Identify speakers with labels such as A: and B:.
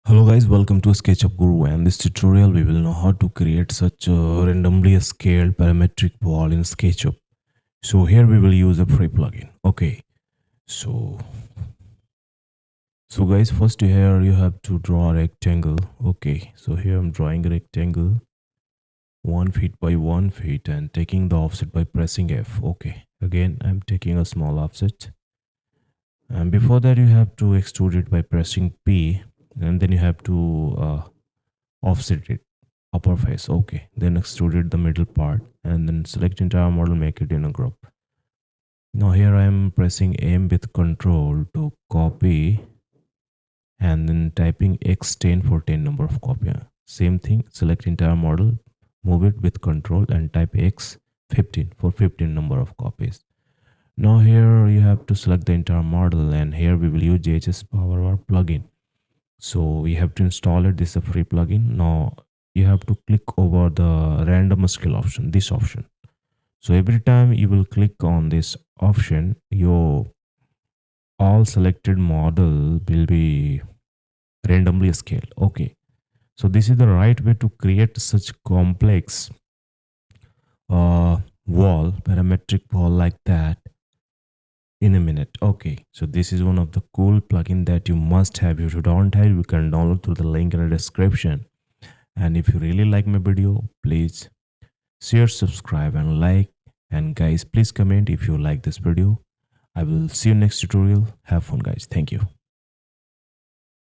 A: Hello guys, welcome to Sketchup Guru, and this tutorial we will know how to create such a randomly scaled parametric wall in Sketchup. So here we will use a free plugin. Okay, so guys, first here you have to draw a rectangle. Okay, so here I'm drawing a rectangle 1 feet by 1 feet and taking the offset by pressing F. Okay, again I'm taking a small offset, and before that you have to extrude it by pressing P, and then you have to offset it upper face. Okay, then extruded the middle part and then select entire model, make it in a group. Now here I am pressing M with control to copy and then typing X10 for 10 number of copy. Same thing, select entire model, move it with control and type X15 for 15 number of copies. Now here you have to select the entire model, and here we will use JHS powerbar plugin. So we have to install it. This is a free plugin. Now you have to click over the random scale option, this option. So every time you will click on this option, your all selected model will be randomly scaled. Okay, so this is the right way to create such complex wall, parametric wall like that in a minute. Okay, so this is one of the cool plugin that you must have. If you don't have, you can download through the link in the description. And if you really like my video, please share, subscribe and like. And guys, please comment if you like this video. I will see you next tutorial. Have fun guys. Thank you.